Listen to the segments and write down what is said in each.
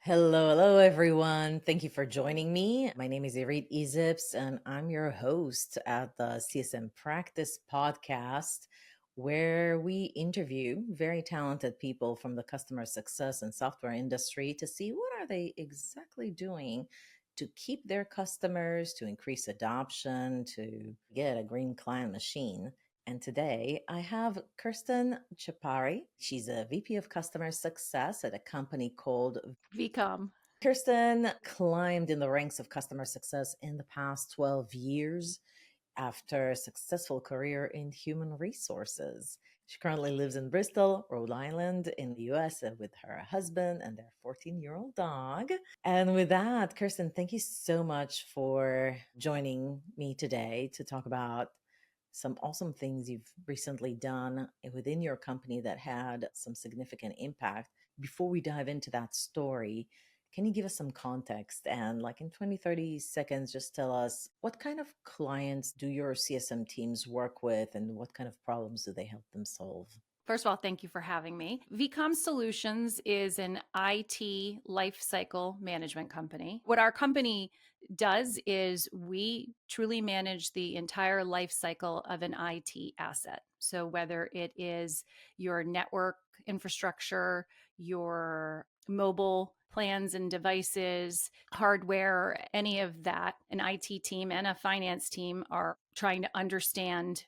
Hello, everyone. Thank you for joining me. My name is Irit Eizips, and I'm your host at the CSM Practice Podcast, where we interview very talented people from the customer success and software industry to see what are they exactly doing to keep their customers, to increase adoption, to get a green client machine. And today I have Kirsten DiChiappari. She's a VP of Customer Success at a company called vCom. Kirsten climbed in the ranks of customer success in the past 12 years after a successful career in human resources. She currently lives in Bristol, Rhode Island, in the US, with her husband and their 14-year-old dog. And with that, Kirsten, thank you so much for joining me today to talk about some awesome things you've recently done within your company that had some significant impact. Before we dive into that story, can you give us some context and, like, in 20, 30 seconds, just tell us what kind of clients do your CSM teams work with and what kind of problems do they help them solve? First of all, thank you for having me. vCom Solutions is an IT lifecycle management company. What our company does is we truly manage the entire life cycle of an IT asset. So whether it is your network infrastructure, your mobile plans and devices, hardware, any of that, an IT team and a finance team are trying to understand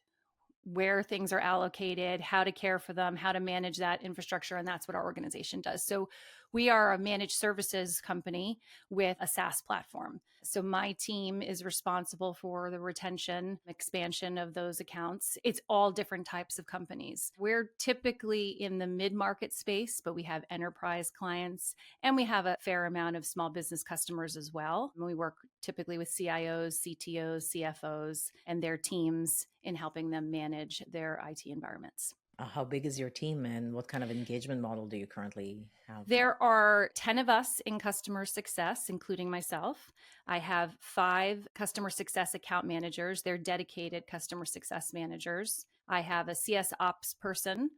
where things are allocated, how to care for them, how to manage that infrastructure. And that's what our organization does. So we are a managed services company with a SaaS platform. So my team is responsible for the retention, expansion of those accounts. It's all different types of companies. We're typically in the mid-market space, but we have enterprise clients and we have a fair amount of small business customers as well. We work typically with CIOs, CTOs, CFOs, and their teams in helping them manage their IT environments. How big is your team and what kind of engagement model do you currently have? There are 10 of us in customer success, including myself. I have 5 customer success account managers. They're dedicated customer success managers. I have a CS ops person.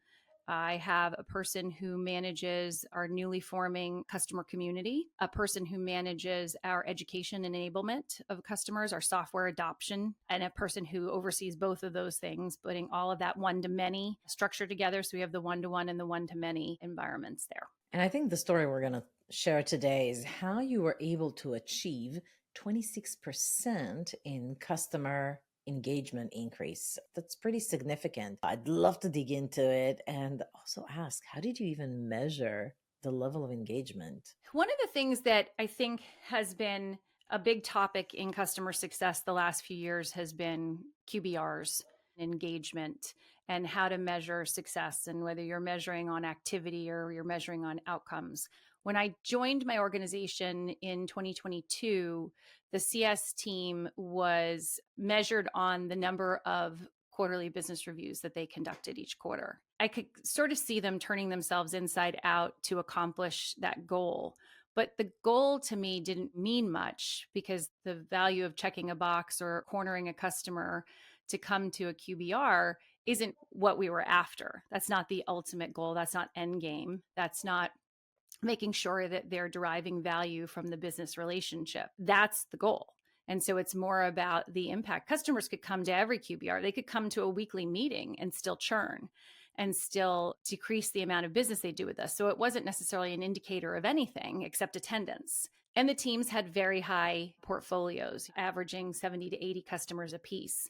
I have a person who manages our newly forming customer community, a person who manages our education enablement of customers, our software adoption, and a person who oversees both of those things, putting all of that one-to-many structure together. So we have the one-to-one and the one-to-many environments there. And I think the story we're going to share today is how you were able to achieve 26% in customer engagement increase. That's pretty significant. I'd love to dig into it and also ask, how did you even measure the level of engagement? One of the things that I think has been a big topic in customer success the last few years has been QBRs, engagement, and how to measure success, and whether you're measuring on activity or you're measuring on outcomes. When I joined my organization in 2022, the CS team was measured on the number of quarterly business reviews that they conducted each quarter. I could sort of see them turning themselves inside out to accomplish that goal. But the goal to me didn't mean much because the value of checking a box or cornering a customer to come to a QBR isn't what we were after. That's not the ultimate goal. That's not end game. That's not making sure that they're deriving value from the business relationship. That's the goal. And so it's more about the impact. Customers could come to every QBR. They could come to a weekly meeting and still churn and still decrease the amount of business they do with us. So it wasn't necessarily an indicator of anything except attendance. And the teams had very high portfolios, averaging 70 to 80 customers a piece.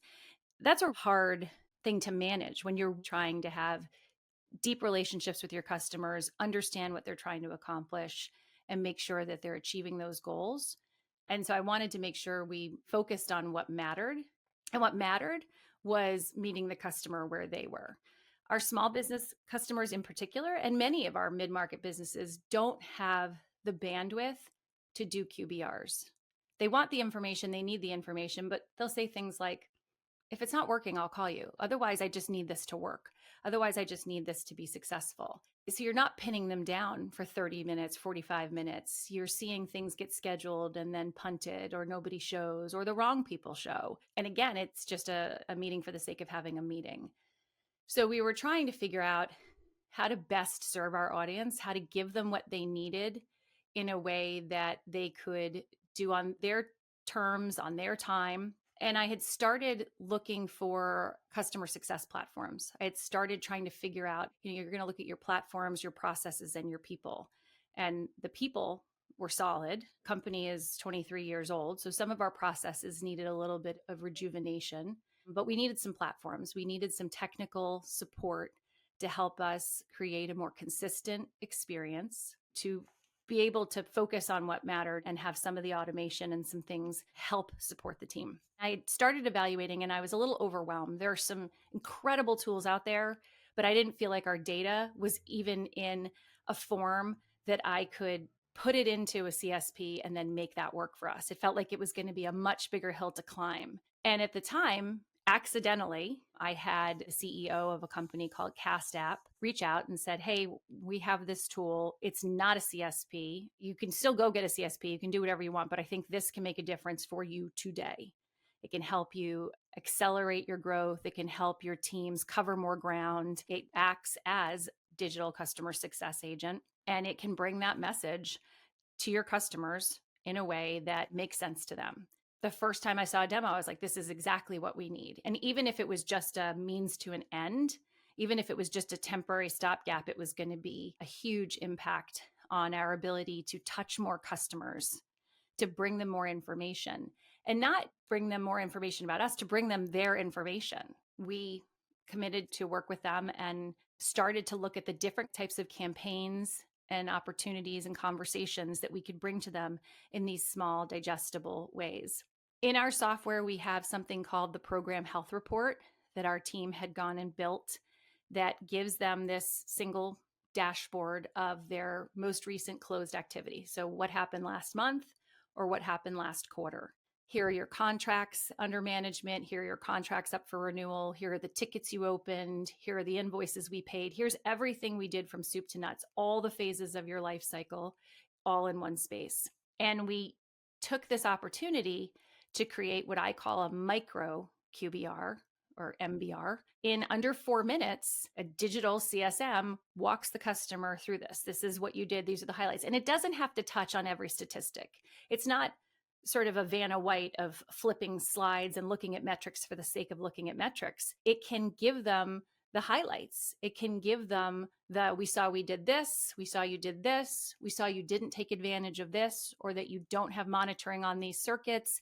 That's a hard thing to manage when you're trying to have deep relationships with your customers, understand what they're trying to accomplish, and make sure that they're achieving those goals. And so I wanted to make sure we focused on what mattered. And what mattered was meeting the customer where they were. Our small business customers in particular, and many of our mid-market businesses, don't have the bandwidth to do QBRs. They want the information, they need the information, but they'll say things like, if it's not working, I'll call you. Otherwise, I just need this to work. Otherwise, I just need this to be successful. So you're not pinning them down for 30 minutes, 45 minutes. You're seeing things get scheduled and then punted, or nobody shows, or the wrong people show. And again, it's just a meeting for the sake of having a meeting. So we were trying to figure out how to best serve our audience, how to give them what they needed in a way that they could do on their terms, on their time. And I had started looking for customer success platforms. I had started trying to figure out, you're going to look at your platforms, your processes, and your people. And the people were solid. Company is 23 years old. So some of our processes needed a little bit of rejuvenation, but we needed some platforms. We needed some technical support to help us create a more consistent experience, to be able to focus on what mattered and have some of the automation and some things help support the team. I started evaluating and I was a little overwhelmed. There are some incredible tools out there, but I didn't feel like our data was even in a form that I could put it into a CSP and then make that work for us. It felt like it was going to be a much bigger hill to climb. And at the time, accidentally, I had a CEO of a company called CastApp reach out and said, hey, we have this tool. It's not a CSP. You can still go get a CSP. You can do whatever you want, but I think this can make a difference for you today. It can help you accelerate your growth. It can help your teams cover more ground. It acts as digital customer success agent, and it can bring that message to your customers in a way that makes sense to them. The first time I saw a demo, I was like, this is exactly what we need. And even if it was just a means to an end, even if it was just a temporary stopgap, it was going to be a huge impact on our ability to touch more customers, to bring them more information, and not bring them more information about us, to bring them their information. We committed to work with them and started to look at the different types of campaigns and opportunities and conversations that we could bring to them in these small, digestible ways. In our software, we have something called the Program Health Report that our team had gone and built that gives them this single dashboard of their most recent closed activity. So what happened last month or what happened last quarter? Here are your contracts under management. Here are your contracts up for renewal. Here are the tickets you opened. Here are the invoices we paid. Here's everything we did from soup to nuts, all the phases of your life cycle, all in one space. And we took this opportunity to create what I call a Micro-QBR or MBR. In under 4 minutes, a digital CSM walks the customer through this. This is what you did. These are the highlights. And it doesn't have to touch on every statistic. It's not sort of a Vanna White of flipping slides and looking at metrics for the sake of looking at metrics. It can give them the highlights. It can give them we saw we did this, we saw you did this, we saw you didn't take advantage of this, or that you don't have monitoring on these circuits.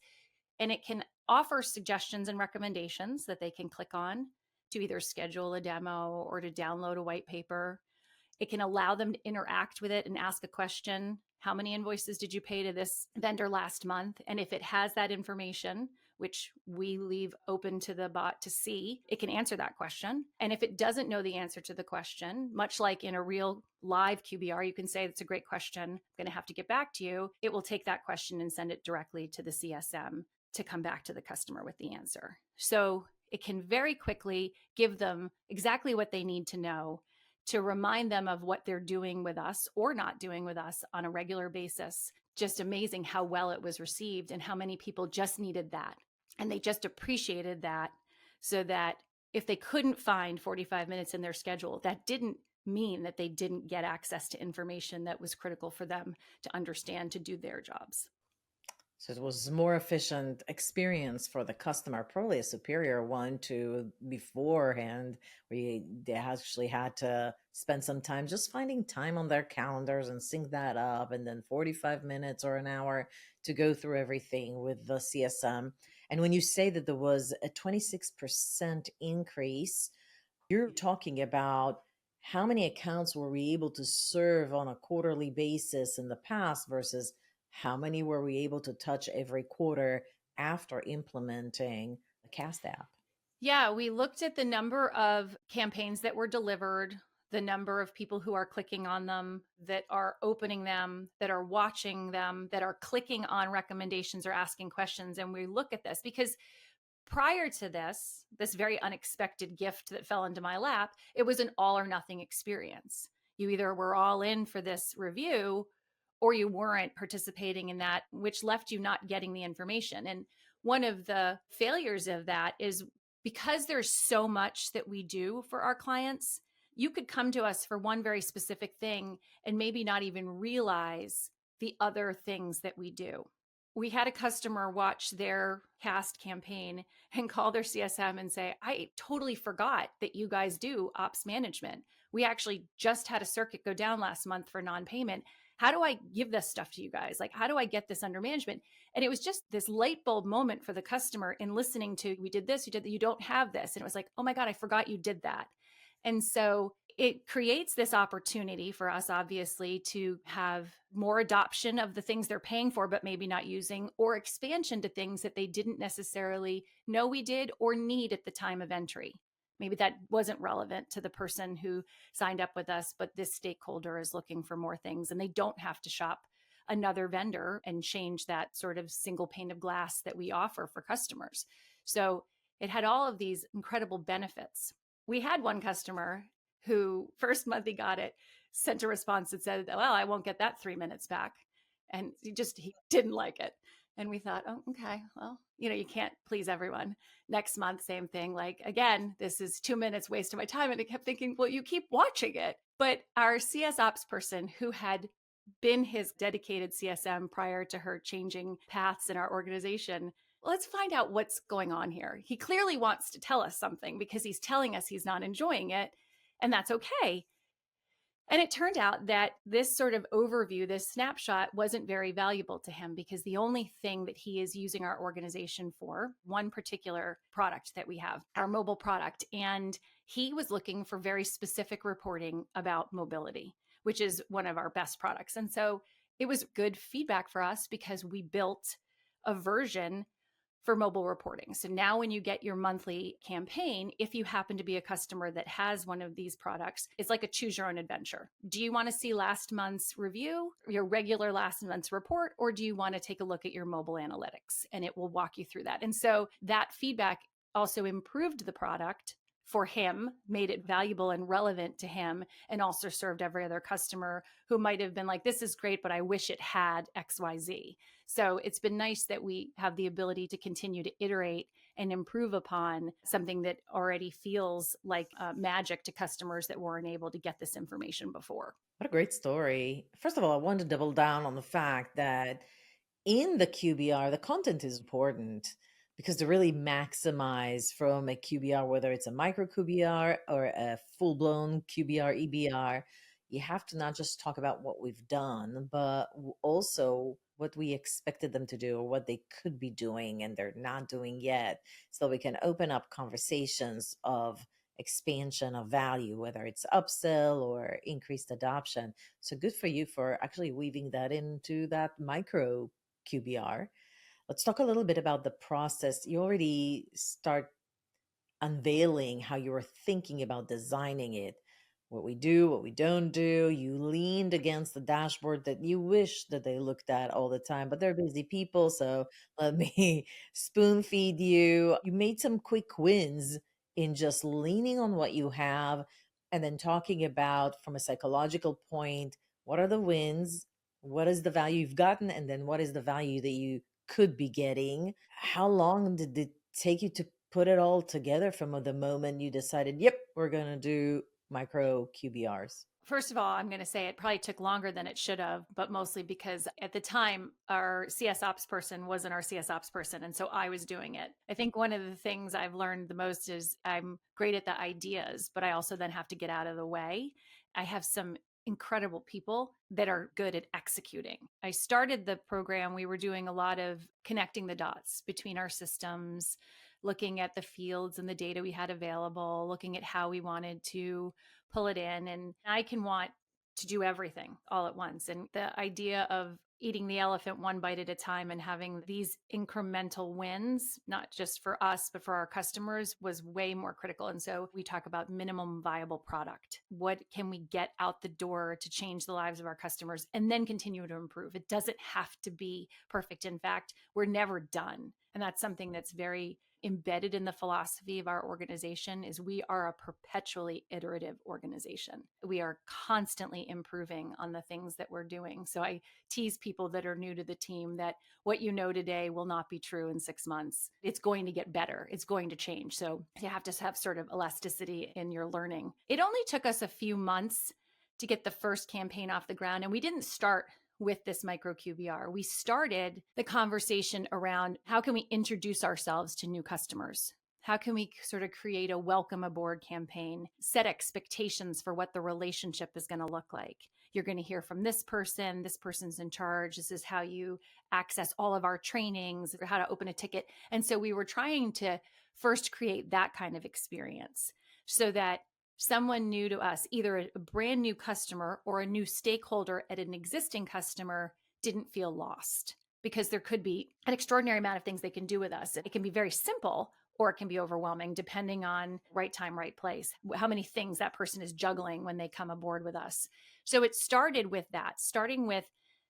And it can offer suggestions and recommendations that they can click on to either schedule a demo or to download a white paper. It can allow them to interact with it and ask a question. How many invoices did you pay to this vendor last month? And if it has that information, which we leave open to the bot to see, it can answer that question. And if it doesn't know the answer to the question, much like in a real live QBR, you can say, that's a great question, I'm going to have to get back to you. It will take that question and send it directly to the CSM to come back to the customer with the answer. So it can very quickly give them exactly what they need to know to remind them of what they're doing with us or not doing with us on a regular basis. Just amazing how well it was received and how many people just needed that. And they just appreciated that, so that if they couldn't find 45 minutes in their schedule, that didn't mean that they didn't get access to information that was critical for them to understand, to do their jobs. So it was a more efficient experience for the customer, probably a superior one to beforehand, where they actually had to spend some time just finding time on their calendars and sync that up, and then 45 minutes or an hour to go through everything with the CSM. And when you say that there was a 26% increase, you're talking about how many accounts were we able to serve on a quarterly basis in the past versus how many were we able to touch every quarter after implementing the Cast app? Yeah, we looked at the number of campaigns that were delivered, the number of people who are clicking on them, that are opening them, that are watching them, that are clicking on recommendations or asking questions. And we look at this because prior to this very unexpected gift that fell into my lap, it was an all or nothing experience. You either were all in for this review or you weren't participating in that, which left you not getting the information. And one of the failures of that is because there's so much that we do for our clients, you could come to us for one very specific thing and maybe not even realize the other things that we do. We had a customer watch their cast campaign and call their CSM and say, I totally forgot that you guys do ops management. We actually just had a circuit go down last month for non-payment. How do I give this stuff to you guys? Like, how do I get this under management? And it was just this light bulb moment for the customer in listening to, we did this, you did that, you don't have this. And it was like, oh my God, I forgot you did that. And so it creates this opportunity for us, obviously, to have more adoption of the things they're paying for, but maybe not using, or expansion to things that they didn't necessarily know we did or need at the time of entry. Maybe that wasn't relevant to the person who signed up with us, but this stakeholder is looking for more things and they don't have to shop another vendor and change that sort of single pane of glass that we offer for customers. So it had all of these incredible benefits. We had one customer who first month he got it, sent a response that said, well, I won't get that 3 minutes back. And he didn't like it. And we thought, oh, okay, well, you can't please everyone. Next month, same thing. Like, again, this is 2 minutes waste of my time. And I kept thinking, well, you keep watching it. But our CS ops person, who had been his dedicated CSM prior to her changing paths in our organization, let's find out what's going on here. He clearly wants to tell us something because he's telling us he's not enjoying it. And that's okay. And it turned out that this sort of overview, this snapshot, wasn't very valuable to him because the only thing that he is using our organization for, one particular product that we have, our mobile product, and he was looking for very specific reporting about mobility, which is one of our best products. And so it was good feedback for us because we built a version for mobile reporting. So now when you get your monthly campaign, if you happen to be a customer that has one of these products, it's like a choose your own adventure. Do you want to see last month's review, your regular last month's report, or do you want to take a look at your mobile analytics? And it will walk you through that. And so that feedback also improved the product for him, made it valuable and relevant to him, and also served every other customer who might have been like, this is great, but I wish it had XYZ. So it's been nice that we have the ability to continue to iterate and improve upon something that already feels like magic to customers that weren't able to get this information before. What a great story. First of all, I want to double down on the fact that in the QBR, the content is important because to really maximize from a QBR, whether it's a micro QBR or a full-blown QBR, EBR, you have to not just talk about what we've done, but also what we expected them to do or what they could be doing and they're not doing yet. So we can open up conversations of expansion of value, whether it's upsell or increased adoption. So good for you for actually weaving that into that micro QBR. Let's talk a little bit about the process. You already start unveiling how you were thinking about designing it, what we do, what we don't do. You leaned against the dashboard that you wish that they looked at all the time, but they're busy people, so let me spoon feed you. You made some quick wins in just leaning on what you have and then talking about from a psychological point, what are the wins? What is the value you've gotten? And then what is the value that you could be getting? How long did it take you to put it all together from the moment you decided, yep, we're going to do micro QBRs? First of all, I'm going to say it probably took longer than it should have, but mostly because at the time, our CS ops person wasn't our CS ops person. And so I was doing it. I think one of the things I've learned the most is I'm great at the ideas, but I also then have to get out of the way. I have some incredible people that are good at executing. I started the program, we were doing a lot of connecting the dots between our systems, looking at the fields and the data we had available, looking at how we wanted to pull it in. And I can want to do everything all at once. And the idea of eating the elephant one bite at a time and having these incremental wins, not just for us, but for our customers, was way more critical. And so we talk about minimum viable product. What can we get out the door to change the lives of our customers and then continue to improve? It doesn't have to be perfect. In fact, we're never done. And that's something that's very embedded in the philosophy of our organization is we are a perpetually iterative organization. We are constantly improving on the things that we're doing. So I tease people that are new to the team that what you know today will not be true in 6 months. It's going to get better. It's going to change. So you have to have sort of elasticity in your learning. It only took us a few months to get the first campaign off the ground. And we didn't start with this micro QBR. We started the conversation around how can we introduce ourselves to new customers? How can we sort of create a welcome aboard campaign, set expectations for what the relationship is going to look like? You're going to hear from this person's in charge. This is how you access all of our trainings, or how to open a ticket. And so we were trying to first create that kind of experience so that someone new to us, either a brand new customer or a new stakeholder at an existing customer, didn't feel lost, because there could be an extraordinary amount of things they can do with us. It can be very simple, or it can be overwhelming depending on right time, right place, how many things that person is juggling when they come aboard with us. So it started with that, starting with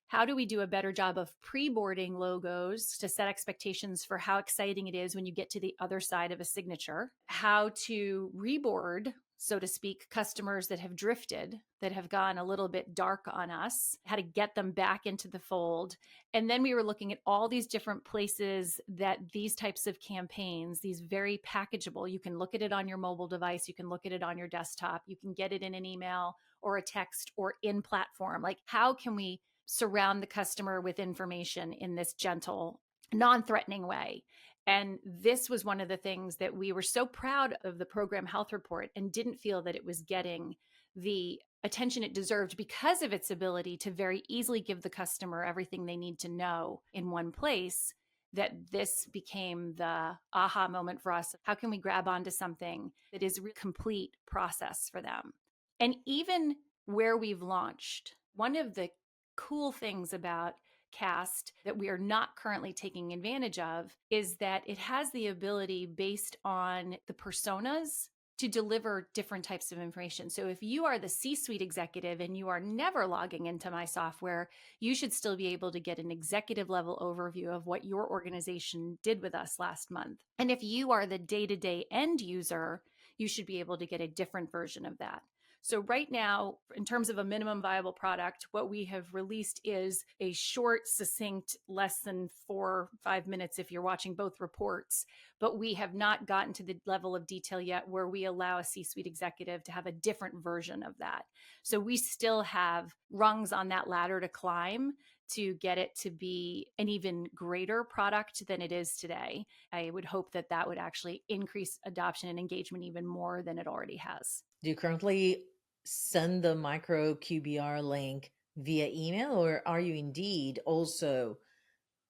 how do we do a better job of pre-boarding logos to set expectations for how exciting it is when you get to the other side of a signature, how to reboard, so to speak, customers that have drifted, that have gone a little bit dark on us, how to get them back into the fold. And then we were looking at all these different places that these types of campaigns, these very packageable, you can look at it on your mobile device, you can look at it on your desktop, you can get it in an email or a text or in platform. Like, how can we surround the customer with information in this gentle, non-threatening way? And this was one of the things that we were so proud of the program health report, and didn't feel that it was getting the attention it deserved because of its ability to very easily give the customer everything they need to know in one place, that this became the aha moment for us. How can we grab onto something that is a complete process for them? And even where we've launched, one of the cool things about Cast that we are not currently taking advantage of is that it has the ability, based on the personas, to deliver different types of information. So if you are the C-suite executive and you are never logging into my software, you should still be able to get an executive level overview of what your organization did with us last month. And if you are the day-to-day end user, you should be able to get a different version of that. So right now, in terms of a minimum viable product, what we have released is a short, succinct, less than 4 or 5 minutes if you're watching both reports, but we have not gotten to the level of detail yet where we allow a C-suite executive to have a different version of that. So we still have rungs on that ladder to climb to get it to be an even greater product than it is today. I would hope that that would actually increase adoption and engagement even more than it already has. Do you currently send the micro QBR link via email, or are you indeed also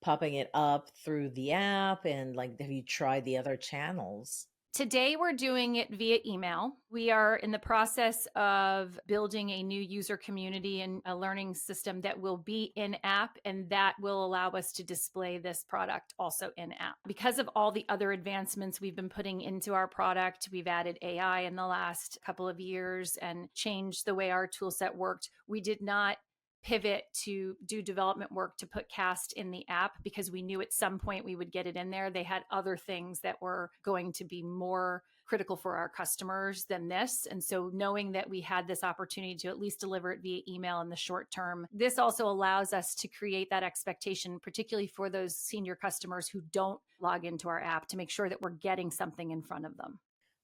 popping it up through the app? And like, have you tried the other channels? Today, we're doing it via email. We are in the process of building a new user community and a learning system that will be in-app, and that will allow us to display this product also in-app. Because of all the other advancements we've been putting into our product, we've added AI in the last couple of years and changed the way our tool set worked. We did not pivot to do development work to put Cast in the app because we knew at some point we would get it in there. They had other things that were going to be more critical for our customers than this. And so knowing that we had this opportunity to at least deliver it via email in the short term, this also allows us to create that expectation, particularly for those senior customers who don't log into our app, to make sure that we're getting something in front of them.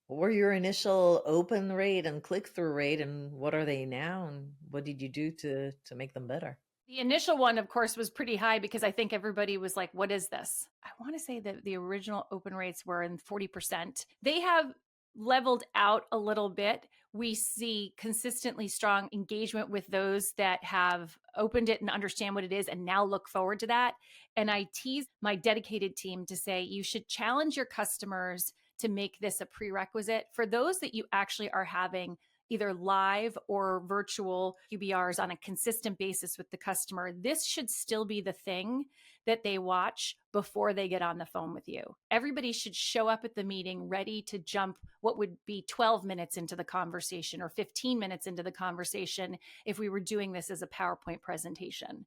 What were your initial open rate and click-through rate, and what are they now? And what did you do to make them better? The initial one, of course, was pretty high because I think everybody was like, what is this? I want to say that the original open rates were in 40%. They have leveled out a little bit. We see consistently strong engagement with those that have opened it and understand what it is and now look forward to that. And I tease my dedicated team to say, you should challenge your customers to make this a prerequisite. For those that you actually are having either live or virtual QBRs on a consistent basis with the customer, this should still be the thing that they watch before they get on the phone with you. Everybody should show up at the meeting ready to jump what would be 12 minutes into the conversation or 15 minutes into the conversation if we were doing this as a PowerPoint presentation.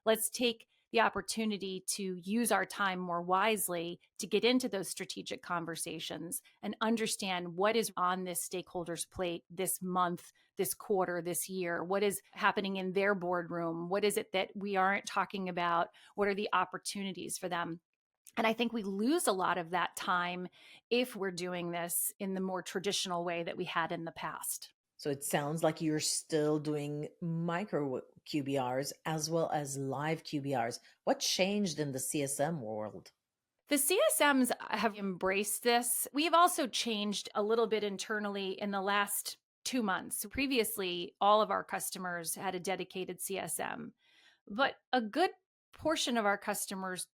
Let's take the opportunity to use our time more wisely to get into those strategic conversations and understand what is on this stakeholder's plate this month, this quarter, this year. What is happening in their boardroom? What is it that we aren't talking about? What are the opportunities for them? And I think we lose a lot of that time if we're doing this in the more traditional way that we had in the past. So it sounds like you're still doing micro QBRs as well as live QBRs. What changed in the CSM world? The CSMs have embraced this. We've also changed a little bit internally in the last 2 months. Previously, all of our customers had a dedicated CSM, but a good portion of our customers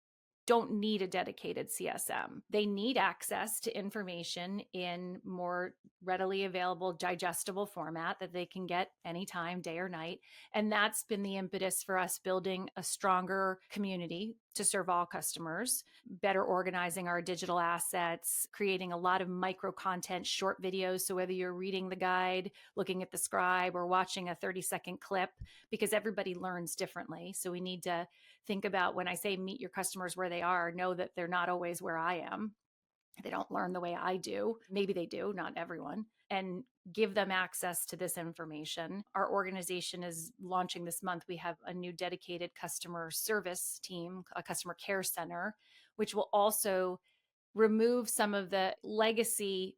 don't need a dedicated CSM. They need access to information in more readily available, digestible format that they can get anytime, day or night. And that's been the impetus for us building a stronger community to serve all customers, better organizing our digital assets, creating a lot of micro content, short videos. So whether you're reading the guide, looking at the scribe, or watching a 30-second clip, because everybody learns differently. So we need to think about, when I say meet your customers where they are, know that they're not always where I am. They don't learn the way I do. Maybe they do, not everyone. And give them access to this information. Our organization is launching this month. We have a new dedicated customer service team, a customer care center, which will also remove some of the legacy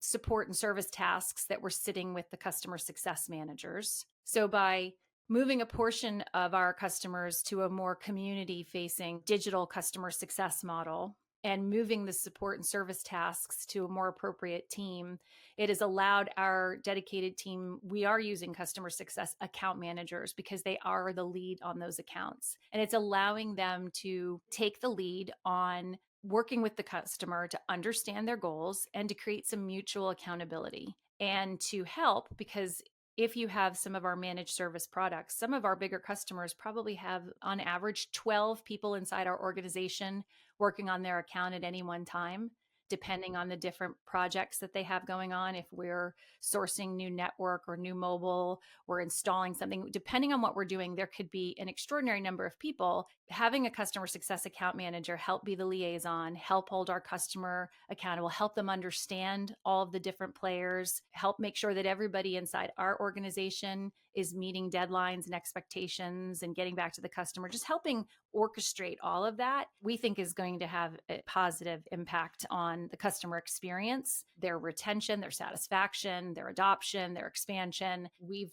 support and service tasks that were sitting with the customer success managers. So by moving a portion of our customers to a more community-facing digital customer success model and moving the support and service tasks to a more appropriate team, it has allowed our dedicated team, we are using customer success account managers because they are the lead on those accounts. And it's allowing them to take the lead on working with the customer to understand their goals and to create some mutual accountability and to help, because if you have some of our managed service products, some of our bigger customers probably have on average 12 people inside our organization working on their account at any one time, depending on the different projects that they have going on. If we're sourcing new network or new mobile, or installing something, depending on what we're doing, there could be an extraordinary number of people. Having a customer success account manager help be the liaison, help hold our customer accountable, help them understand all of the different players, help make sure that everybody inside our organization is meeting deadlines and expectations and getting back to the customer, just helping orchestrate all of that, we think is going to have a positive impact on the customer experience, their retention, their satisfaction, their adoption, their expansion. We've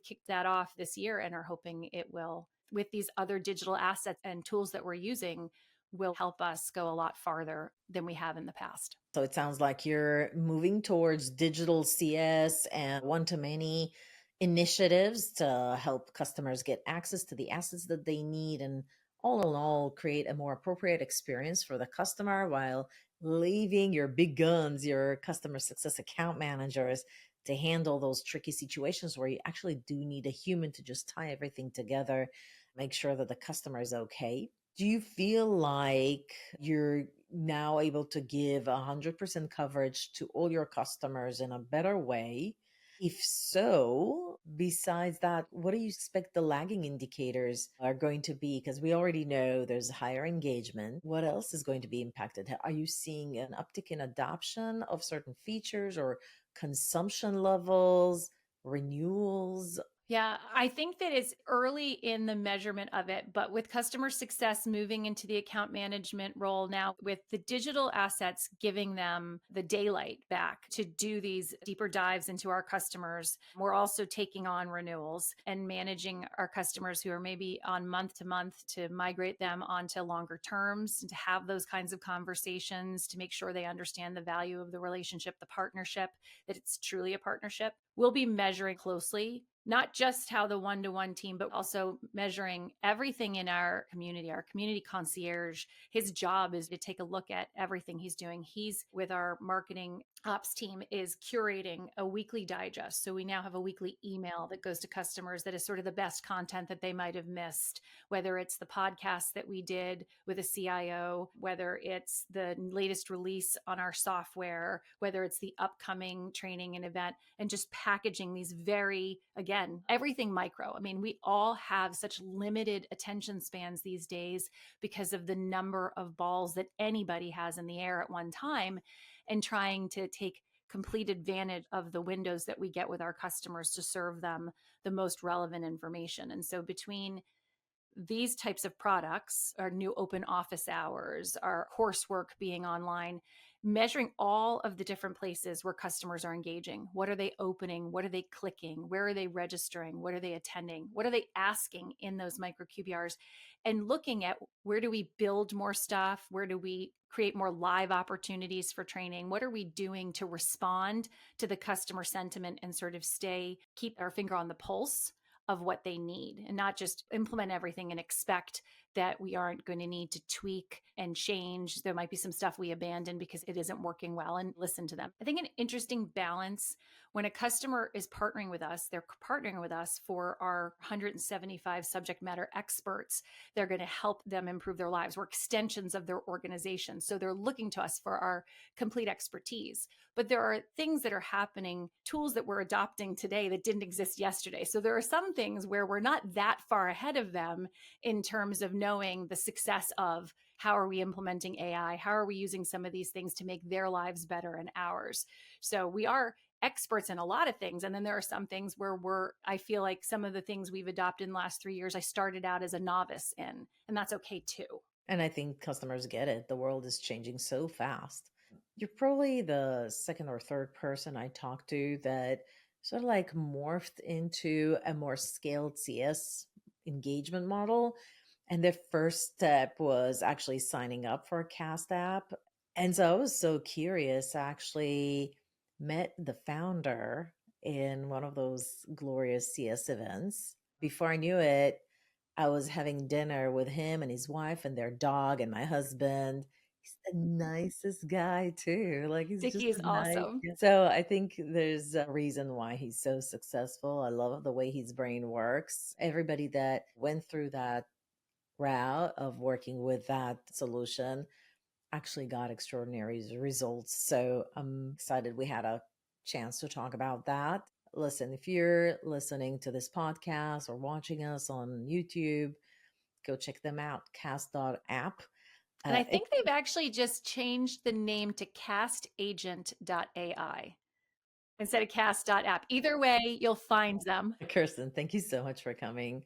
kicked that off this year and are hoping it will, with these other digital assets and tools that we're using, will help us go a lot farther than we have in the past. So it sounds like you're moving towards digital CS and one-to-many initiatives to help customers get access to the assets that they need, and all in all, create a more appropriate experience for the customer while leaving your big guns, your customer success account managers, to handle those tricky situations where you actually do need a human to just tie everything together, make sure that the customer is okay. Do you feel like you're now able to give 100% coverage to all your customers in a better way? If so, besides that, what do you expect the lagging indicators are going to be? Because we already know there's higher engagement. What else is going to be impacted? Are you seeing an uptick in adoption of certain features or consumption levels, renewals? Yeah, I think that it's early in the measurement of it, but with customer success moving into the account management role now, with the digital assets giving them the daylight back to do these deeper dives into our customers, we're also taking on renewals and managing our customers who are maybe on month to migrate them onto longer terms, and to have those kinds of conversations to make sure they understand the value of the relationship, the partnership, that it's truly a partnership. We'll be measuring closely not just how the one-to-one team, but also measuring everything in our community concierge. His job is to take a look at everything he's doing. He's with our marketing ops team is curating a weekly digest. So we now have a weekly email that goes to customers that is sort of the best content that they might have missed, whether it's the podcast that we did with a CIO, whether it's the latest release on our software, whether it's the upcoming training and event, and just packaging these very, again, everything micro. I mean, we all have such limited attention spans these days because of the number of balls that anybody has in the air at one time, and trying to take complete advantage of the windows that we get with our customers to serve them the most relevant information. And so between these types of products, our new open office hours, our coursework being online, measuring all of the different places where customers are engaging. What are they opening? What are they clicking? Where are they registering? What are they attending? What are they asking in those micro QBRs? And looking at where do we build more stuff? Where do we create more live opportunities for training? What are we doing to respond to the customer sentiment and sort of keep our finger on the pulse of what they need, and not just implement everything and expect that we aren't going to need to tweak and change. There might be some stuff we abandon because it isn't working well, and listen to them. I think an interesting balance when a customer is partnering with us, they're partnering with us for our 175 subject matter experts. They're going to help them improve their lives. We're extensions of their organization. So they're looking to us for our complete expertise. But there are things that are happening, tools that we're adopting today that didn't exist yesterday. So there are some things where we're not that far ahead of them in terms of knowing the success of how are we implementing AI? How are we using some of these things to make their lives better and ours? So we are experts in a lot of things. And then there are some things where I feel like some of the things we've adopted in the last 3 years, I started out as a novice in, and that's okay too. And I think customers get it. The world is changing so fast. You're probably the second or third person I talk to that sort of like morphed into a more scaled CS engagement model. And their first step was actually signing up for a Cast app. And so I was so curious, actually met the founder in one of those glorious CS events. Before I knew it, I was having dinner with him and his wife and their dog and my husband. He's the nicest guy too. Like he's just Dickie is a nice. awesome. So I think there's a reason why he's so successful. I love the way his brain works. Everybody that went through that route of working with that solution actually got extraordinary results. So I'm excited we had a chance to talk about that. Listen, if you're listening to this podcast or watching us on YouTube, go check them out, cast.app. And I think they've actually just changed the name to castagent.ai instead of cast.app. Either way, you'll find them. Kirsten, thank you so much for coming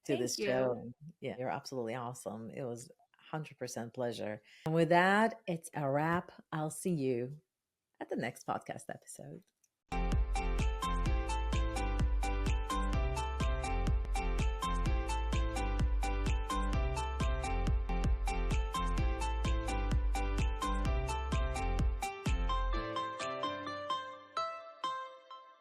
to this show. Yeah, you're absolutely awesome. It was 100% pleasure. And with that, it's a wrap. I'll see you at the next podcast episode.